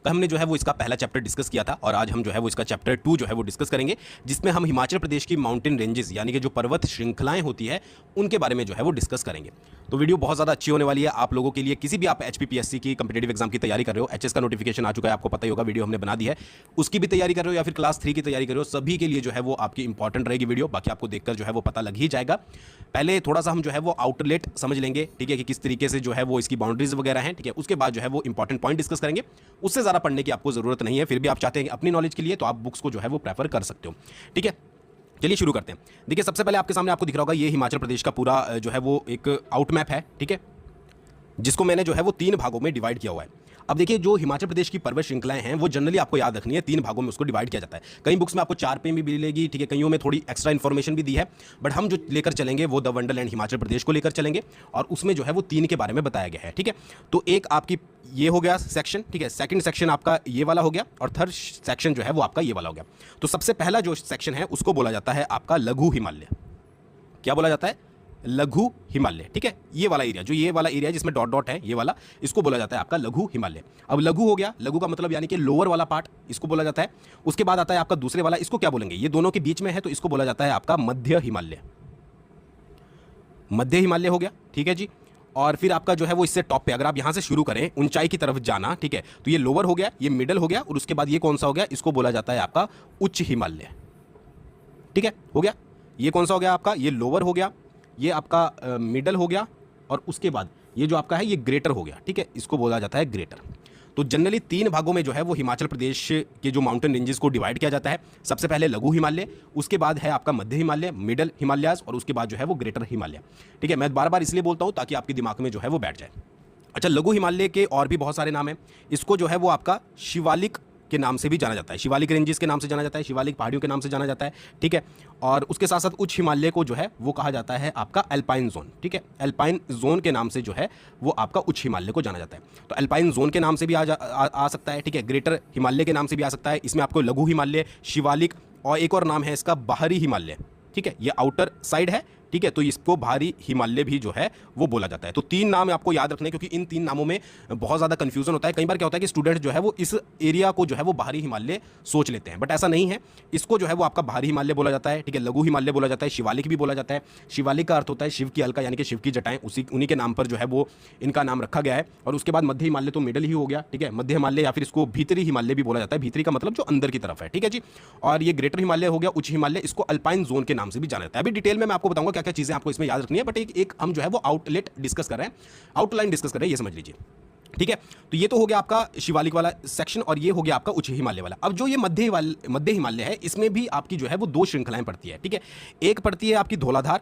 तो हमने जो है वो इसका पहला चैप्टर डिस्कस किया था और आज हम जो है वो इसका चैप्टर 2 जो है वो डिस्कस करेंगे, जिसमें हम हिमाचल प्रदेश की माउंटेन रेंजेस यानी कि जो पर्वत श्रृंखलाएं होती है उनके बारे में जो है वो डिस्कस करेंगे। तो वीडियो बहुत ज़्यादा अच्छी होने वाली है आप लोगों के लिए। किसी भी आप एचपीपीएससी की कंपिटेटिव एग्जाम की तैयारी कर रहे हो, एचएस का नोटिफिकेशन आ चुका है, आपको पता ही होगा, वीडियो हमने बना दी है, उसकी भी तैयारी कर रहे हो या फिर क्लास 3 की तैयारी कर रहे हो, सभी के लिए जो है वो आपकी इंपॉर्टेंट रहेगी वीडियो। बाकी आपको देखकर जो है वो पता लग ही जाएगा। पहले थोड़ा सा हम जो है वो आउटलेट समझ लेंगे, ठीक है, कि किस तरीके से जो है वो इसकी बाउंड्रीज वगैरह हैं, ठीक है। उसके बाद जो है वो इंपॉर्टेंट पॉइंट डिस्कस करेंगे। उससे ज़्यादा पढ़ने की आपको जरूरत नहीं है, फिर भी आप चाहते हैं अपनी नॉलेज के लिए तो आप बुक्स को जो है वो प्रेफर कर सकते हो, ठीक है। चलिए शुरू करते हैं। देखिए सबसे पहले आपके सामने आपको दिख रहा होगा ये हिमाचल प्रदेश का पूरा जो है वो एक आउट मैप है, ठीक है, जिसको मैंने जो है वो 3 भागों में डिवाइड किया हुआ है। अब देखिए जो हिमाचल प्रदेश की पर्वत श्रृंखलाएं हैं वो जनरली आपको याद रखनी है, 3 भागों में उसको डिवाइड किया जाता है। कई बुक्स में आपको 4 पे भी मिलेगी, ठीक है, कईयों में थोड़ी एक्स्ट्रा इन्फॉर्मेशन भी दी है, बट हम जो लेकर चलेंगे वो द वंडरलैंड हिमाचल प्रदेश को लेकर चलेंगे और उसमें जो है वो 3 के बारे में बताया गया है, ठीक है। तो एक आपकी ये हो गया सेक्शन, ठीक है, सेकंड सेक्शन आपका ये वाला हो गया और थर्ड सेक्शन जो है वो आपका ये वाला हो गया। तो सबसे पहला जो सेक्शन है उसको बोला जाता है आपका लघु हिमालय। क्या बोला जाता है? लघु हिमालय, ठीक है। ये वाला एरिया, जो ये वाला एरिया जिसमें डॉट डॉट है, ये वाला, इसको बोला जाता है आपका लघु हिमालय। अब लघु हो गया, लघु का मतलब यानी कि लोअर वाला पार्ट, इसको बोला जाता है। उसके बाद आता है आपका दूसरे वाला, इसको क्या बोलेंगे, ये दोनों के बीच में है तो इसको बोला जाता है आपका मध्य हिमालय। मध्य हिमालय हो गया, ठीक है जी। और फिर आपका जो है वो इससे टॉप पे, अगर आप यहां से शुरू करें ऊंचाई की तरफ जाना, ठीक है, तो ये लोअर हो गया, ये मिडल हो गया और उसके बाद ये कौन सा हो गया, इसको बोला जाता है आपका उच्च हिमालय, ठीक है, हो गया। ये कौन सा हो गया आपका, ये लोअर हो गया, ये आपका मिडल हो गया और उसके बाद ये जो आपका है ये ग्रेटर हो गया, ठीक है, इसको बोला जाता है ग्रेटर। तो जनरली 3 भागों में जो है वो हिमाचल प्रदेश के जो माउंटेन रेंजेस को डिवाइड किया जाता है। सबसे पहले लघु हिमालय, उसके बाद है आपका मध्य हिमालय, मिडल हिमालयाज और उसके बाद जो है वो ग्रेटर हिमालय, ठीक है। मैं बार बार इसलिए बोलता हूँ ताकि आपके दिमाग में जो है वो बैठ जाए। अच्छा, लघु हिमालय के और भी बहुत सारे नाम हैं। इसको जो है वो आपका शिवालिक के नाम से भी जाना जाता है, शिवालिक रेंजेस के नाम से जाना जाता है, शिवालिक पहाड़ियों के नाम से जाना जाता है, ठीक है। और उसके साथ साथ उच्च हिमालय को जो है वो कहा जाता है आपका एल्पाइन जोन, ठीक है। एल्पाइन जोन के नाम से जो है वो आपका उच्च हिमालय को जाना जाता है। तो एल्पाइन जोन के नाम से भी आ सकता है, ठीक है। ग्रेटर हिमालय के नाम से भी आ सकता है। इसमें आपको लघु हिमालय, शिवालिक और एक और नाम है इसका बाहरी हिमालय, ठीक है, ये आउटर साइड है, ठीक है। तो इसको बाहरी हिमालय भी जो है वो बोला जाता है। तो 3 नाम आपको याद रखने, क्योंकि इन 3 नामों में बहुत ज़्यादा कंफ्यूजन होता है। कई बार क्या होता है कि स्टूडेंट जो है वो इस एरिया को जो है वो बाहरी हिमालय सोच लेते हैं, बट ऐसा नहीं है। इसको जो है वो आपका बाहरी हिमालय बोला जाता है, ठीक है। लघु हिमालय बोला जाता है, शिवालिक भी बोला जाता है। शिवालिक का अर्थ होता है शिव की अलका, यानी कि शिव की जटाएं, उन्हीं के नाम पर जो है वो इनका नाम रखा गया है। और उसके बाद मध्य हिमालय तो मिडल ही हो गया, ठीक है, मध्य हिमालय, या फिर इसको भीतरी हिमालय भी बोला जाता है। भीतरी का मतलब जो अंदर की तरफ है, ठीक है जी। और ये ग्रेटर हिमालय हो गया, उच्च हिमालय, इसको अल्पाइन जोन के नाम से भी जाना जाता है। अभी डिटेल में मैं आपको बताऊंगा क्या क्या चीज़ें आपको इसमें रखनी है, बट एक हम जो है वो आउटलेट डिस्कस कर रहे हैं, आउटलाइन डिस्कस कर रहे हैं, ये समझ लीजिए, ठीक है। तो ये तो हो गया आपका शिवालिक वाला सेक्शन और ये हो गया आपका उच्च हिमालय वाला। अब जो ये मध्य हिमालय है, इसमें भी आपकी जो है वो 2 श्रृंखलाएं पड़ती है, ठीक है। एक पड़ती है आपकी धौलाधार,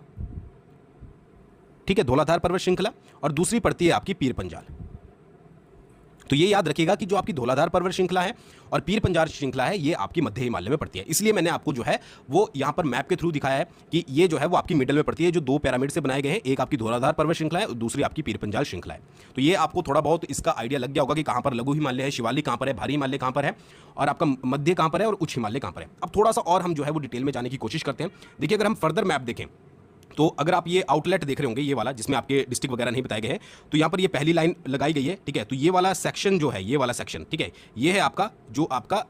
ठीक है, धौलाधार पर्वत श्रृंखला, और दूसरी पड़ती है आपकी पीर पंजाल। तो ये याद रखिएगा कि जो आपकी धौलाधार पर्वत श्रृंखला है और पीर पंजाल श्रृंखला है ये आपकी मध्य हिमालय में पड़ती है। इसलिए मैंने आपको जो है वो यहाँ पर मैप के थ्रू दिखाया है कि ये जो है वो आपकी मिडल में पड़ती है। जो 2 पिरामिड से बनाए गए हैं, एक आपकी धौलाधार पर्वत श्रृंखला है और दूसरी आपकी पीर पंजाल श्रृंखला है। तो ये आपको थोड़ा बहुत इसका आइडिया लग गया होगा कि कहाँ पर लघु हिमालय है, शिवालिक कहाँ पर है, भारी हिमालय कहाँ पर है और आपका मध्य कहाँ पर है और उच्च हिमालय कहाँ पर है। अब थोड़ा सा और हम जो है वो डिटेल में जाने की कोशिश करते हैं। देखिए अगर हम फर्दर मैप देखें तो अगर आप ये आउटलेट देख रहे होंगे, ये वाला जिसमें आपके डिस्ट्रिक्ट वगैरह नहीं बताए गए हैं, तो यहाँ पर ये पहली लाइन लगाई गई है, ठीक है। तो ये वाला सेक्शन जो है, ये वाला सेक्शन, ठीक है, ये है आपका जो आपका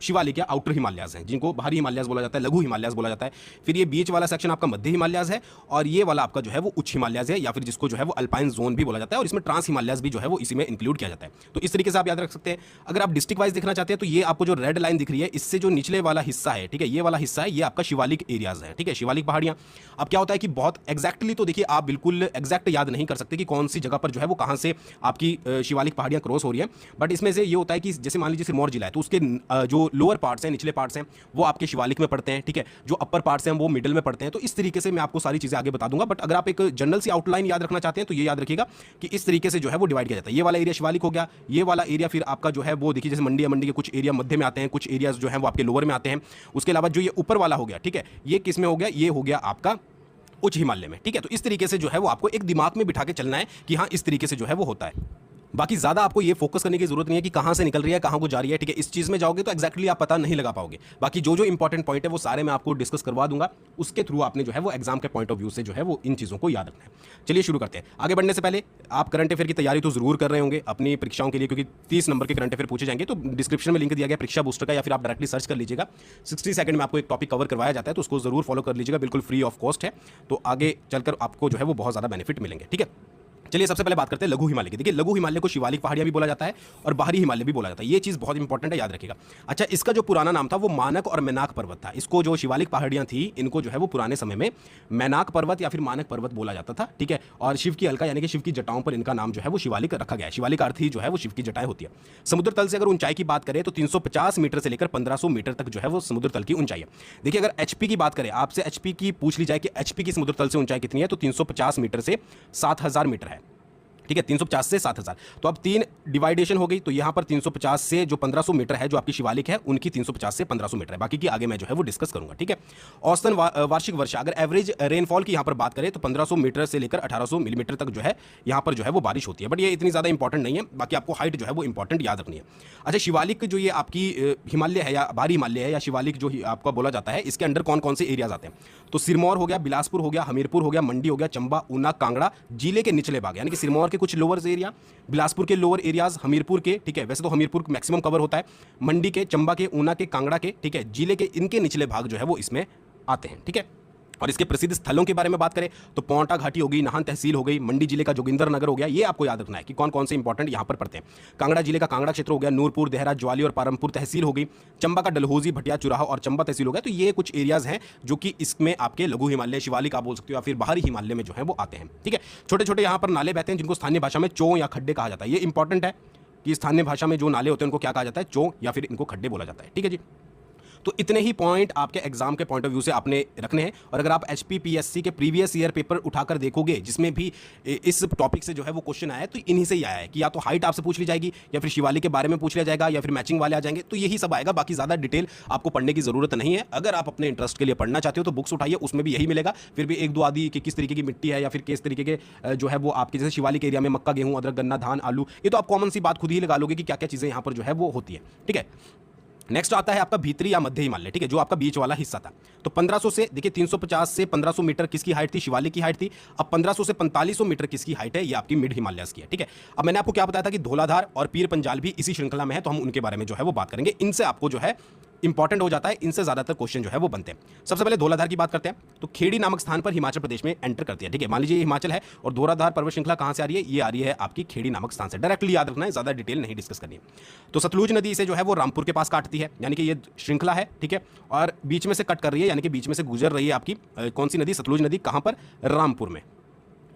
शिवालिक या आउटर हिमालयाज हैं, जिनको बाहरी हिमालयाज बोला जाता है, लघु हिमालयाज बोला जाता है। फिर ये बीच वाला सेक्शन आपका मध्य हिमालयाज है और ये वाला आपका जो है वो उच्च हिमालयाज है, या फिर जिसको जो है वो अल्पाइन जोन भी बोला जाता है, और इसमें ट्रांस हिमालयाज भी जो है वो इसी में इंक्लूड किया जाता है। तो इस तरीके से आप याद रख सकते हैं। अगर आप डिस्ट्रिक्ट वाइज देखना चाहते हैं तो ये आपको जो रेड लाइन दिख रही है, इससे जो निचले वाला हिस्सा है, ठीक है, ये वाला हिस्सा है, ये आपका शिवालिक एरियाज है, ठीक है, शिवालिक पहाड़ियाँ। अब क्या होता है कि बहुत एक्जैक्टली तो देखिए आप बिल्कुल एक्जैक्ट याद नहीं कर सकते कि कौन सी जगह पर जो है वो कहाँ से आपकी शिवालिक पहाड़ियाँ क्रॉस हो रही है, बट इसमें से ये होता है कि जैसे मान लीजिए सिरमौर जिला है तो उसके जो लोअर पार्ट्स हैं, पार्ट्स हैं वो आपके शिवालिक में पड़ते हैं, ठीक है, जो अपर पार्ट्स हैं वो मिडिल में पड़ते हैं। तो इस तरीके से मैं आपको सारी चीजें आगे बता दूंगा, बट अगर आप एक जनरल सी आउटलाइन याद रखना चाहते हैं तो ये याद रखिएगा कि इस तरीके से जो है वो डिवाइड किया जाता है। ये वाला एरिया शिवालिक हो गया, ये वाला एरिया फिर आपका जो है वो देखिए जैसे मंडी के कुछ एरिया मध्य में आते हैं, कुछ एरियाज जो है वो आपके लोअर में आते हैं। उसके अलावा जो ये ऊपर वाला हो गया, ठीक है, ये किस में हो गया, ये हो गया आपका उच्च हिमालय में, ठीक है। तो इस तरीके से जो है वो आपको एक दिमाग में बिठा के चलना है कि हाँ इस तरीके से जो है वो होता है। बाकी ज़्यादा आपको ये फोकस करने की जरूरत नहीं है कि कहाँ से निकल रही है, कहाँ को जा रही है, ठीक है। इस चीज़ में जाओगे तो एक्जैक्टली आप पता नहीं लगा पाओगे। बाकी जो जो इंपॉर्टेंट पॉइंट है वो सारे मैं आपको डिस्कस करवा दूंगा, उसके थ्रू आपने जो है वो एग्जाम के पॉइंट ऑफ व्यू से जो है वो इन चीज़ों को याद रखना है। चलिए शुरू करते हैं। आगे बढ़ने से पहले आप करंट अफेयर की तैयारी तो जरूर कर रहे होंगे अपनी परीक्षाओं के लिए, क्योंकि 30 नंबर के करंट अफेयर पूछे जाएंगे। तो डिस्क्रिप्शन में लिंक दिया गया परीक्षा बूस्टर का, या फिर आप डायरेक्टली सर्च कर लीजिएगा। 60 सेकंड में आपको एक टॉपिक कवर करवाया जाता है, तो उसको जरूर फॉलो कर लीजिएगा, बिल्कुल फ्री ऑफ कॉस्ट है। तो आगे चलकर आपको जो है वो बहुत ज़्यादा बेनिफिट मिलेंगे, ठीक है। चलिए सबसे पहले बात करते हैं लघु हिमालय की। देखिए लघु हिमालय को शिवालिक पहाड़ियां भी बोला जाता है और बाहरी हिमालय भी बोला जाता है। ये चीज़ बहुत इंपॉर्टेंट है, याद रखिएगा। अच्छा, इसका जो पुराना नाम था वो मानक और मैनाक पर्वत था। इसको जो शिवालिक पहाड़ियां थी इनको जो है वो पुराने समय में मैनाक पर्वत या फिर मानक पर्वत बोला जाता था, ठीक है। और शिव की अलका यानी कि शिव की जटाओं पर इनका नाम जो है वो शिवालिक रखा गया है। शिवालिक अर्थ ही जो है वो शिव की जटाएं होती है। समुद्र तल से अगर ऊंचाई की बात करें तो 350 मीटर से लेकर 1500 मीटर तक जो है वो समुद्र तल की ऊंचाई है। देखिए अगर एचपी की बात करें, आपसे एचपी की पूछ ली जाए कि एचपी की समुद्र तल से ऊंचाई कितनी है, तो 350 मीटर से 7000 मीटर है, ठीक है। 350 से 7000, तो अब 3 डिवाइडेशन हो गई। तो यहां पर 350 से जो 1500 मीटर है जो आपकी शिवालिक है उनकी 350 से 1500 मीटर है। बाकी की आगे मैं जो है वो डिस्कस करूंगा, ठीक है। औसतन वार्षिक वर्षा, अगर एवरेज रेनफॉल की यहां पर बात करें तो 1500 मीटर से लेकर 1800 मिलीमीटर तक जो है यहां पर जो है वो बारिश होती है। बट ये इतनी ज्यादा इंपॉर्टेंट नहीं है, बाकी आपको हाइट जो है वो इंपॉर्टेंट याद रखनी है। अच्छा, शिवालिक जो ये आपकी हिमालय है या बाहरी हिमालय है या शिवालिक जो आपका बोला जाता है, इसके अंडर कौन कौन से एरियाज आते हैं? तो सिरमौर हो गया, बिलासपुर हो गया, हमीरपुर हो गया, मंडी हो गया, चंबा, ऊना, कांगड़ा, जिले के निचले भाग यानी कि सिरमौर के कुछ लोअर एरिया, बिलासपुर के लोअर एरियाज, हमीरपुर के, ठीक है, वैसे तो हमीरपुर मैक्सिमम कवर होता है, मंडी के, चंबा के, ऊना के, कांगड़ा के, ठीक है, जिले के, इनके निचले भाग जो है वो इसमें आते हैं, ठीक है। और इसके प्रसिद्ध स्थलों के बारे में बात करें तो पौंटा घाटी हो गई, नाहन तहसील हो गई, मंडी जिले का जोगिंदर नगर हो गया। ये आपको याद रखना है कि कौन कौन से इंपॉर्टेंट यहां पर पड़ते हैं। कांगड़ा जिले का कांगड़ा क्षेत्र हो गया, नूरपुर, देहरा, ज्वाली और पारमपुर तहसील हो गई, चंबा का डलहौजी, भटिया, चुराहा और चंबा तहसील हो गया। तो ये कुछ एरियाज हैं जो कि इसमें आपके लघु हिमालय, शिवालिक आप बोल सकते हो या फिर बाहरी हिमालय में जो है वो आते हैं, ठीक है। छोटे छोटे यहाँ पर नाले बहते हैं जिनको स्थानीय भाषा में चौ या खड्डे कहा जाता है। ये इंपॉर्टेंट है कि स्थानीय भाषा में जो नाले होते हैं उनको क्या कहा जाता है, चौ या फिर इनको खड्डे बोला जाता है, ठीक है जी। तो इतने ही पॉइंट आपके एग्जाम के पॉइंट ऑफ व्यू से आपने रखने हैं। और अगर आप एचपीपीएससी के प्रीवियस ईयर पेपर उठाकर देखोगे जिसमें भी इस टॉपिक से जो है वो क्वेश्चन आया है, तो इन्हीं से ही आया है कि या तो हाइट आपसे पूछ ली जाएगी या फिर शिवालिक के बारे में पूछ लिया जाएगा या फिर मैचिंग वाले आ जाएंगे। तो यही सब आएगा, बाकी ज़्यादा डिटेल आपको पढ़ने की जरूरत नहीं है। अगर आप अपने इंटरेस्ट के लिए पढ़ना चाहते हो तो बुक्स उठाइए, उसमें भी यही मिलेगा। फिर भी एक दो आदि कि किस तरीके की मिट्टी है या फिर किस तरीके के जो है वो आपके जैसे शिवालिक एरिया में मक्का, गेहूँ, अदरक, गन्ना, धान, आलू, ये तो आप कॉमन सी बात खुद ही लगा लोगे कि क्या क्या चीज़ें यहाँ पर जो है वो होती है, ठीक है। नेक्स्ट आता है आपका भीतरी या मध्य हिमालय, ठीक है, जो आपका बीच वाला हिस्सा था। तो 1500 से देखिए 350 से 1500 मीटर किसकी हाइट थी, शिवालिक की हाइट थी। अब 1500 से 4500 मीटर किसकी हाइट है, ये आपकी मिड हिमालयस की है, ठीक है। अब मैंने आपको क्या बताया था कि धौलाधार और पीर पंजाल भी इसी श्रृंखला में है, तो हम उनके बारे में जो है वो बात करेंगे। इनसे आपको जो है इंपॉर्टेंट हो जाता है, इनसे ज्यादातर क्वेश्चन जो है वो बनते हैं। सबसे पहले धौलाधार की बात करते हैं। तो खेड़ी नामक स्थान पर हिमाचल प्रदेश में एंटर करती है, ठीक है। मान लीजिए हिमाचल है और धौलाधार पर्वत श्रृंखला कहां से आ रही है, ये आ रही है आपकी खेड़ी नामक स्थान से। डायरेक्टली याद रखना है, ज्यादा डिटेल नहीं डिस्कस करनी है। तो सतलुज नदी इसे जो है वो रामपुर के पास काटती है, यानी कि ये श्रृंखला है, ठीक है, और बीच में से कट कर रही है, यानी कि बीच में से गुजर रही है आपकी कौन सी नदी, सतलुज नदी। कहां पर, रामपुर में,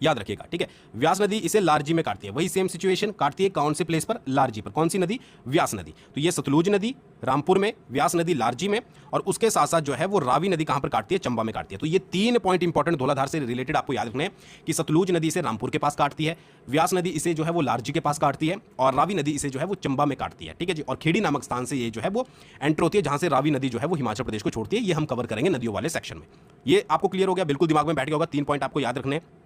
याद रखिएगा, ठीक है। व्यास नदी इसे लारजी में काटती है, वही सेम सिचुएशन, काटती है कौन से प्लेस पर, लारजी पर। कौन सी नदी, व्यास नदी। तो ये सतलुज नदी रामपुर में, व्यास नदी लारजी में, और उसके साथ साथ जो है वो रावी नदी कहां पर काटती है, चंबा में काटती है। तो ये 3 पॉइंट इंपॉर्टेंट धौलाधार से रिलेटेड आपको याद रखने हैं कि सतलुज नदी इसे रामपुर के पास काटती है, व्यास नदी इसे जो है वो लारजी के पास काटती है, और रावी नदी इसे जो है वो चंबा में काटती है, ठीक है जी। और खेड़ी नामक स्थान से ये जो है वो एंटर होती है, जहां से रावी नदी जो है वो हिमाचल प्रदेश को छोड़ती है। ये हम कवर करेंगे नदियों वाले सेक्शन में। ये आपको क्लियर हो गया, बिल्कुल दिमाग में बैठ गया होगा। 3 पॉइंट आपको याद रखने हैं।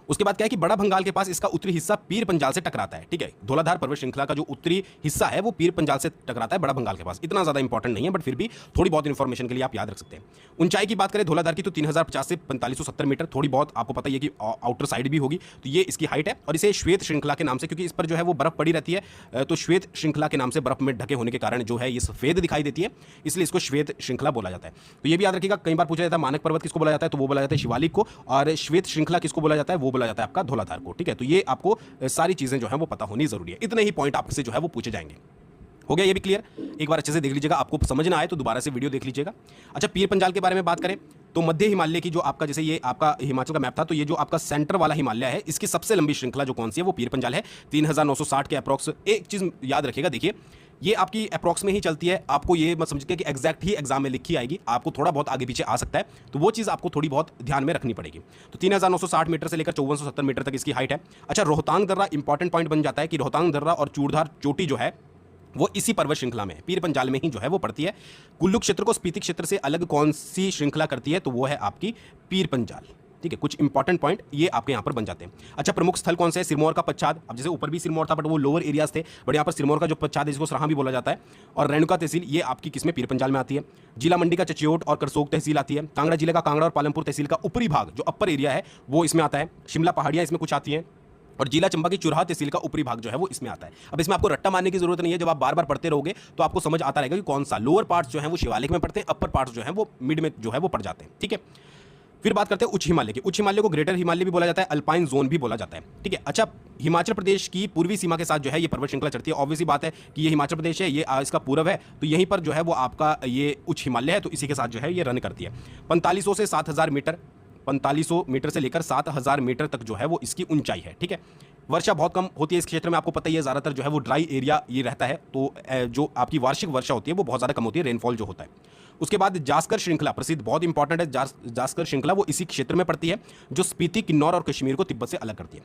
उसके बाद क्या है कि बड़ा बंगाल के पास इसका उत्तरी हिस्सा पीर पंजाल से टकराता है, ठीक है। धौलाधार पर्वत श्रृंखला का जो उत्तरी हिस्सा है वो पीर पंजाल से टकराता है बड़ा बंगाल के पास। इतना ज्यादा इंपॉर्टेंट नहीं है, बट फिर भी थोड़ी बहुत इंफॉर्मेशन के लिए आप याद रख सकते हैं। ऊंचाई की बात करें धौलाधार की तो 3050 से 4570 मीटर, थोड़ी बहुत आपको पता है कि आउटर साइड भी होगी, तो ये इसकी हाइट है। और इसे श्वेत श्रृंखला के नाम से, क्योंकि इस पर जो है वो बर्फ पड़ी रहती है, तो श्वेत श्रृंखला के नाम से बर्फ में ढके होने के कारण जो है ये सफेद दिखाई देती है, इसलिए इसको श्वेत श्रृंखला बोला जाता है। तो ये भी याद रखिएगा, कई बार पूछा जाता है मानक पर्वत किसको बोला जाता है, तो वो बोला जाता है शिवालिक को, और श्वेत श्रृंखला किसको बोला जाता है, वो बोला जाता है आपका धौलाधार को, ठीक है। तो ये आपको सारी चीजें जो है वो पता होनी जरूरी है। इतने ही पॉइंट आपसे जो है वो पूछे जाएंगे। हो गया ये भी क्लियर? एक बार अच्छे से देख लीजिएगा, आपको समझ ना आए तो दोबारा से वीडियो देख लीजिएगा। अच्छा, पीर पंजाल के बारे में बात करें तो मध्य हिमालय की जो आपका, जैसे ये आपका हिमाचल का मैप था, तो ये जो आपका सेंटर वाला हिमालय है, इसकी सबसे लंबी श्रृंखला जो कौन सी है, वो पीर पंजाल है, 3960 के अप्रॉक्स। एक चीज याद रखिएगा, देखिए ये आपकी अप्रॉक्स में ही चलती है, आपको ये मत समझिए कि एग्जैक्ट ही एग्जाम में लिखी आएगी, आपको थोड़ा बहुत आगे पीछे आ सकता है, तो वो चीज़ आपको थोड़ी बहुत ध्यान में रखनी पड़ेगी। तो 3960 मीटर से लेकर 5470 मीटर तक इसकी हाइट है। अच्छा, रोहतांग दर्रा इंपॉर्टेंट पॉइंट बन जाता है कि रोहतांग दर्रा और चूड़धार चोटी जो है वो इसी पर्वत श्रृंखला में, पीर पंजाल में ही जो है वो पड़ती है। कुल्लू क्षेत्र को स्पीति क्षेत्र से अलग कौन सी श्रृंखला करती है, तो वो है आपकी पीर पंजाल, ठीक है, कुछ इंपॉर्टेंट पॉइंट ये आपके यहाँ पर बन जाते हैं। अच्छा, प्रमुख स्थल कौन से है? सिरमौर का पच्छाद। अब जैसे ऊपर भी सिरमौर था बट वो लोअर एरियाज थे, बट यहाँ पर सिरमौर का जो पच्छाद है जिसको सराहा भी बोला जाता है। और रेणुका तहसील ये आपकी किसमें? पीर पंजाल में आती है। जिला मंडी का चचियोट और करसोग तहसील आती है। कांगड़ा जिले का कांगड़ा और पालमपुर तहसील का ऊपरी भाग जो अपर एरिया है वो इसमें आता है। शिमला पहाड़ियाँ इसमें कुछ आती हैं। और जिला चंबा की चुराहा तहसील का ऊपरी भाग जो है वो इसमें आता है। अब इसमें आपको रट्टा मारने की जरूरत नहीं है, जब आप बार बार पढ़ते रहोगे तो आपको समझ आता रहेगा कि कौन सा। लोअर पार्ट्स जो है वो शिवालिक में पड़ते हैं, अपर पार्ट्स जो है वो मिड में जो है वो पड़ जाते हैं। ठीक है, फिर बात करते हैं उच्च हिमालय की। उच्च हिमालय को ग्रेटर हिमालय भी बोला जाता है, अल्पाइन जोन भी बोला जाता है। ठीक है, अच्छा, हिमाचल प्रदेश की पूर्वी सीमा के साथ जो है ये पर्वत श्रृंखला चढ़ती है। ऑब्वियसली बात है कि ये हिमाचल प्रदेश है, ये इसका पूर्व है, तो यहीं पर जो है वो आपका ये उच्च हिमालय है, तो इसी के साथ जो है ये रन करती है। 4500 से 7000 मीटर, 4500 मीटर से लेकर 7000 मीटर तक जो है वो इसकी ऊंचाई है। ठीक है, वर्षा बहुत कम होती है इस क्षेत्र में, आपको पता ही है, ज़्यादातर जो है वो ड्राई एरिया ये रहता है, तो जो आपकी वार्षिक वर्षा होती है वो बहुत ज़्यादा कम होती है, रेनफॉल जो होता है। उसके बाद जास्कर श्रृंखला प्रसिद्ध, बहुत इंपॉर्टेंट है जास्कर श्रृंखला, वो इसी क्षेत्र में पड़ती है जो स्पीति, किन्नौर और कश्मीर को तिब्बत से अलग करती है।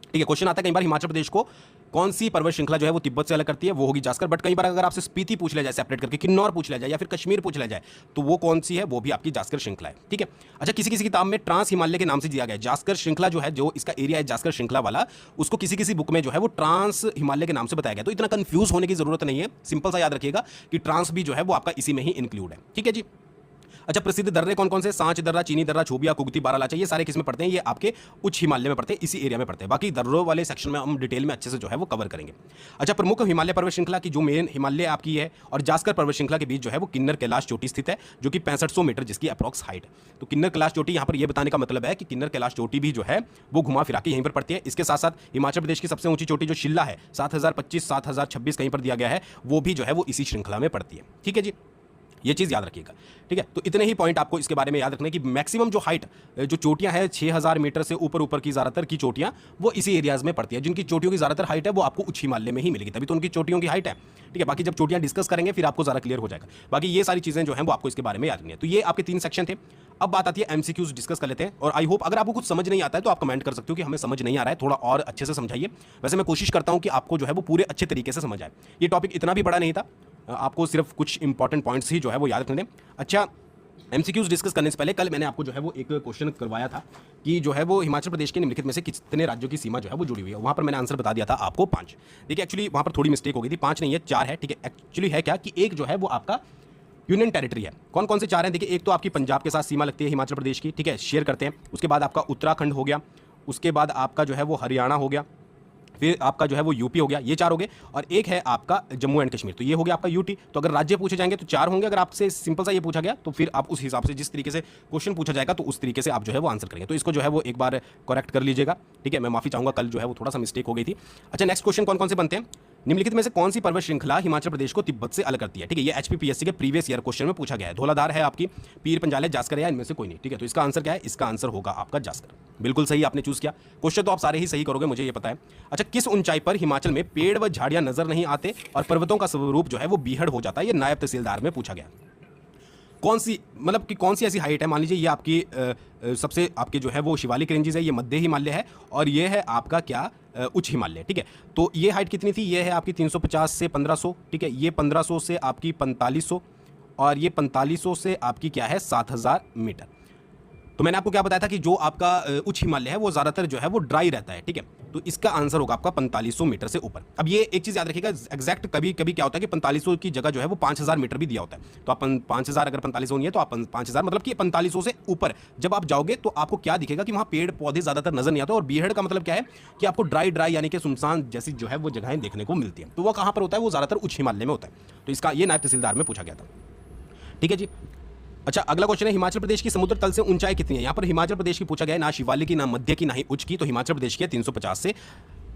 ठीक है, क्वेश्चन आता है कई बार हिमाचल प्रदेश को कौन सी पर्वत श्रृंखला जो है वो तिब्बत से अलग करती है, वो होगी जास्कर। बट कई बार अगर आपसे स्पीति पूछ लिया जाए सेपरेट करके, किन्नौर पूछ लिया जाए या फिर कश्मीर पूछ लिया जाए, तो वो कौन सी है, वो भी आपकी जास्कर श्रृंखला है। ठीक है, अच्छा, किसी किसी किताब में ट्रांस हिमालय के नाम से दिया गया है। जास्कर श्रृंखला जो है, जो इसका एरिया है जास्कर श्रृंखला वाला, उसको किसी किसी बुक में जो है वो ट्रांस हिमालय के नाम से बताया गया। तो इतना कंफ्यूज होने की जरूरत नहीं है, सिंपल सा याद रखिएगा कि ट्रांस भी जो है वो आपका इसी में ही इंक्लूड है। ठीक है जी। अच्छा, प्रसिद्ध दर्रे कौन कौन से? सांच दर्रा, चीनी दर्रा, छोबिया, कुगती, बारालाचा, ये सारे किस में पड़ते हैं? ये आपके उच्च हिमालय में पड़ते हैं, इसी एरिया में पड़ते हैं। बाकी दर्रों वाले सेक्शन में हम डिटेल में अच्छे से जो है वो कवर करेंगे। अच्छा, प्रमुख हिमालय पर्वत श्रृंखला की जो मेन हिमालय आपकी है और जास्कर पर्वत श्रृंखला के बीच जो है वो किन्नर कैलाश चोटी स्थित है, जो कि 6500 मीटर जिसकी अप्रॉक्स हाइट है। तो किन्नर कैलाश चोटी, यहाँ पर यह बताने का मतलब है कि किन्नर कैलाश चोटी भी जो है वो घुमा फिरा के यहीं पर पड़ती है। इसके साथ साथ हिमाचल प्रदेश की सबसे ऊंची चोटी जो शिल्ला है, 7025, 7026 कहीं पर दिया गया है, वो भी जो है वो इसी श्रृंखला में पड़ती है। ठीक है जी, ये चीज़ याद रखिएगा। ठीक है, तो इतने ही पॉइंट आपको इसके बारे में याद रखने की। मैक्सिमम जो हाइट जो चोटियां हैं 6000 मीटर से ऊपर की ज़्यादातर की चोटियां वो इसी एरियाज में पड़ती है। जिनकी चोटियों की ज़्यादातर हाइट है वो आपको उच्च हिमालय में ही मिलेगी, तभी तो उनकी चोटियों की हाइट है। ठीक है, बाकी जब चोटियां डिस्कस करेंगे फिर आपको ज़्यादा क्लियर हो जाएगा। बाकी ये सारी चीज़ें जो हैं वो आपको इसके बारे में याद रखनी है। तो ये आपके 3 सेक्शन थे। अब बात आती है एमसीक्यूज डिस्कस कर लेते हैं। और आई होप अगर आपको कुछ समझ नहीं आता है तो आप कमेंट कर सकते हो कि हमें समझ नहीं आ रहा है, थोड़ा और अच्छे से समझाइए। वैसे मैं कोशिश करता हूँ कि आपको जो है वो पूरे अच्छे तरीके से समझ आए। ये टॉपिक इतना भी बड़ा नहीं था, आपको सिर्फ कुछ इंपॉर्टेंट पॉइंट्स ही जो है वो याद रखने दें। अच्छा, एमसीक्यूज डिस्कस करने से पहले कल मैंने आपको जो है वो एक क्वेश्चन करवाया था कि जो है वो हिमाचल प्रदेश के निम्नलिखित में से कितने राज्यों की सीमा जो है वो जुड़ी हुई है। वहाँ पर मैंने आंसर बता दिया था आपको 5। देखिए, एक्चुअली वहाँ पर थोड़ी मिस्टेक हो गई थी, 5 नहीं है 4 है। ठीक है, एक्चुअली है क्या कि एक जो है वो आपका यूनियन टेरिटरी है। कौन कौन से 4 हैं? देखिए, एक तो आपकी पंजाब के साथ सीमा लगती है हिमाचल प्रदेश की, ठीक है, शेयर करते हैं। उसके बाद आपका उत्तराखंड हो गया, उसके बाद आपका जो है वो हरियाणा हो गया, फिर आपका जो है वो यूपी हो गया, ये 4 हो गए। और एक है आपका जम्मू एंड कश्मीर, तो ये हो गया आपका यूटी। तो अगर राज्य पूछे जाएंगे तो 4 होंगे। अगर आपसे सिंपल सा ये पूछा गया तो फिर आप उस हिसाब से जिस तरीके से क्वेश्चन पूछा जाएगा तो उस तरीके से आप जो है वो आंसर करेंगे। तो इसको जो है वो एक बार करेक्ट कर लीजिएगा। ठीक है, मैं माफी चाहूंगा, कल जो है वो थोड़ा सा मिस्टेक हो गई थी। अच्छा, नेक्स्ट क्वेश्चन कौन कौन से बनते हैं? निम्नलिखित में से कौन सी पर्वत श्रृंखला हिमाचल प्रदेश को तिब्बत से अलग करती है? ठीक है, ये एचपीपीएससी के प्रीवियस ईयर क्वेश्चन में पूछा गया है। धौलाधार है आपकी, पीर पंजाल है, जास्कर है, इनमें से कोई नहीं। ठीक है, तो इसका आंसर क्या है? इसका आंसर होगा आपका जास्कर। बिल्कुल सही आपने चूज किया। क्वेश्चन तो आप सारे ही सही करोगे, मुझे ये पता है। अच्छा, किस ऊंचाई पर हिमाचल में पेड़ व झाड़ियां नजर नहीं आते और पर्वतों का स्वरूप जो है वो बीहड़ हो जाता है? ये नायब तहसीलदार में पूछा गया। कौन सी, मतलब कि कौन सी ऐसी हाइट है? मान लीजिए ये आपकी सबसे आपके जो है वो शिवालिक रेंजेस है, ये मध्य हिमालय है और ये है आपका क्या उच्च हिमालय। ठीक है, तो ये हाइट कितनी थी? ये है आपकी 350 से 1500। ठीक है, ये 1500 से आपकी 4500 और ये 4500 से आपकी क्या है 7000 मीटर। तो मैंने आपको क्या बताया था कि जो आपका उच्च हिमालय है वो ज़्यादातर जो है वो ड्राई रहता है। ठीक है, तो इसका आंसर होगा आपका 4500 मीटर से ऊपर। अब ये एक चीज़ याद रखिएगा, एग्जैक्ट कभी कभी क्या होता है कि 4500 की जगह जो है वो 5000 मीटर भी दिया होता है। तो आप 5000 अगर 4500 नहीं है तो आप 5000 मतलब कि 4500 से ऊपर जब आप जाओगे तो आपको क्या दिखेगा कि वहाँ पेड़ पौधे ज़्यादातर नजर नहीं आते। और बीहड़ का मतलब क्या है कि आपको ड्राई यानी कि सुनसान जैसी जो है वो जगहें देखने को मिलती है। तो वो कहाँ पर होता है? वो ज़्यादातर उच्च हिमालय में होता है। तो इसका ये नायब तहसीलदार में पूछा गया था। ठीक है जी। अच्छा, अगला क्वेश्चन है हिमाचल प्रदेश की समुद्र तल से ऊंचाई कितनी है? यहाँ पर हिमाचल प्रदेश की पूछा गया है, ना शिवालिक की, ना मध्य की, ना ही उच्च की। तो हिमाचल प्रदेश की है 350 से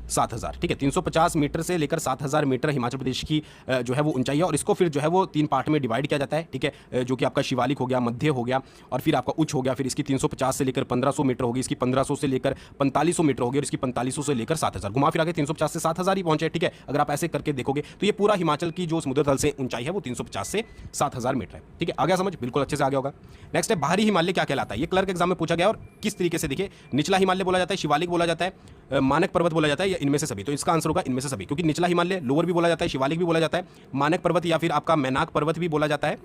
7000। ठीक है, 350 मीटर से लेकर 7000 मीटर हिमाचल प्रदेश की जो है वो ऊंचाई है। और इसको फिर जो है वो 3 पार्ट में डिवाइड किया जाता है। ठीक है, जो कि आपका शिवालिक हो गया, मध्य हो गया और फिर आपका उच्च हो गया। फिर इसकी 350 से लेकर 1500 मीटर होगी, इसकी 1500 से लेकर 4500 मीटर होगी और इसकी 4500 से लेकर 7000। घुमा फिर आगे 350 से 7000 ही पहुंचे। ठीक है, अगर आप ऐसे करके देखोगे तो ये पूरा हिमाचल की जो समुद्र तल से ऊंचाई है वो 350 से 7000 मीटर है। ठीक है, आ गया समझ? बिल्कुल अच्छे से आ गया होगा। नेक्स्ट है बाहरी हिमालय क्या कहलाता है? ये क्लर्क एग्जाम में पूछा गया और किस तरीके से। देखिए, निचला हिमालय बोला जाता है, शिवालिक बोला जाता है, मानक पर्वत बोला जाता है, या इनमें से सभी। तो इसका आंसर होगा इनमें से सभी, क्योंकि निचला हिमालय लोअर भी बोला जाता है, शिवालिक भी बोला जाता है, मानक पर्वत या फिर आपका मैनाक पर्वत भी बोला जाता है।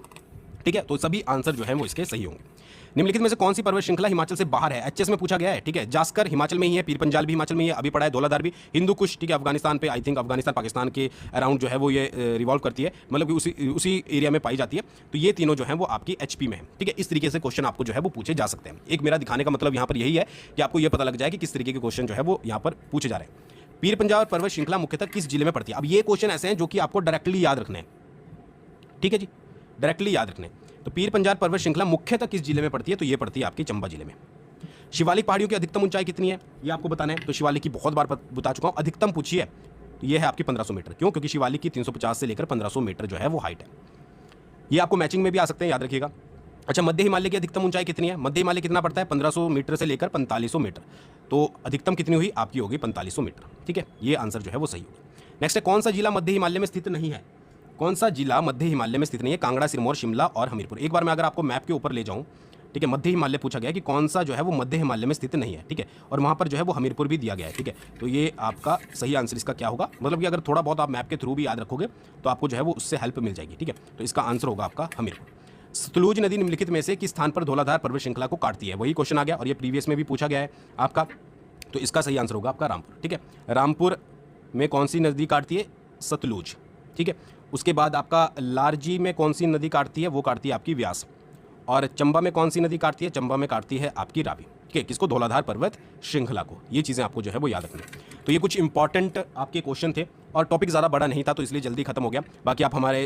ठीक है, तो सभी आंसर जो है वो इसके सही होंगे। निम्नलिखित में से कौन सी पर्वत श्रृंखला हिमाचल से बाहर है? एचएस में पूछा गया है, ठीक है। जास्कर हिमाचल में ही है, पीर पंजाल भी हिमाचल में ही है, अभी पड़ा है धौलाधार भी, हिंदू कुश, ठीक है, अफगानिस्तान पे, आई थिंक अफगानिस्तान पाकिस्तान के अराउंड जो है वो ये रिवॉल्व करती है, मतलब कि उसी एरिया में पाई जाती है। तो ये तीनों जो है वो आपकी एचपी में है, ठीक है। इस तरीके से क्वेश्चन आपको जो है वो पूछे जा सकते हैं। एक मेरा दिखाने का मतलब यहाँ पर यही है कि आपको ये पता लग जाए कि किस तरीके के क्वेश्चन जो है वो यहाँ पर पूछे जा रहे हैं। पीर पंजाल पर्वत श्रृंखला मुख्यतः किस जिले में पड़ती है? अब ये क्वेश्चन ऐसे हैं जो कि आपको डायरेक्टली याद रखने हैं, ठीक है जी, डायरेक्टली याद रखने। तो पीर पंजाल पर्वत श्रृंखला मुख्यतः किस जिले में पड़ती है? तो ये पड़ती है आपकी चंबा जिले में। शिवालिक पहाड़ियों की अधिकतम ऊंचाई कितनी है? ये आपको बताना है। तो शिवालिक की बहुत बार बता चुका हूं, अधिकतम पूछी है, तो ये है आपकी 1500 मीटर। क्यों? क्योंकि शिवालिक की 350 से लेकर 1500 मीटर जो है वो हाइट है। ये आपको मैचिंग में भी आ सकते हैं, याद रखिएगा। अच्छा, मध्य हिमालय की अधिकतम ऊंचाई कितनी है? मध्य हिमालय कितना पड़ता है? 1500 मीटर से लेकर 4500 मीटर। तो अधिकतम कितनी हुई? आपकी होगी 4500 मीटर, ठीक है। ये आंसर जो है वो सही होगा। नेक्स्ट है, कौन सा जिला मध्य हिमालय में स्थित नहीं है? कौन सा जिला मध्य हिमालय में स्थित नहीं है? कांगड़ा, सिरमौर, शिमला और हमीरपुर। एक बार मैं अगर आपको मैप के ऊपर ले जाऊं, ठीक है, मध्य हिमालय पूछा गया कि कौन सा जो है वो मध्य हिमालय में स्थित नहीं है, ठीक है, और वहां पर जो है वो हमीरपुर भी दिया गया है, ठीक है। तो ये आपका सही आंसर इसका क्या होगा? मतलब कि अगर थोड़ा बहुत आप मैप के थ्रू भी याद रखोगे तो आपको जो है वो उससे हेल्प मिल जाएगी, ठीक है। तो इसका आंसर होगा आपका हमीरपुर। सतलुज नदी निम्नलिखित में से किस स्थान पर धौलाधार पर्वत श्रृंखला को काटती है? वही क्वेश्चन आ गया और ये प्रीवियस में भी पूछा गया है आपका। तो इसका सही आंसर होगा आपका रामपुर, ठीक है। रामपुर में कौन सी नदी काटती है? सतलुज, ठीक है। उसके बाद आपका लारजी में कौन सी नदी काटती है? वो काटती है आपकी व्यास। और चंबा में कौन सी नदी काटती है? चंबा में काटती है आपकी रावी, ठीक है। किसको? धौलाधार पर्वत श्रृंखला को। ये चीज़ें आपको जो है वो याद रखनी है। तो ये कुछ इंपॉर्टेंट आपके क्वेश्चन थे और टॉपिक ज़्यादा बड़ा नहीं था, तो इसलिए जल्दी खत्म हो गया। बाकी आप हमारे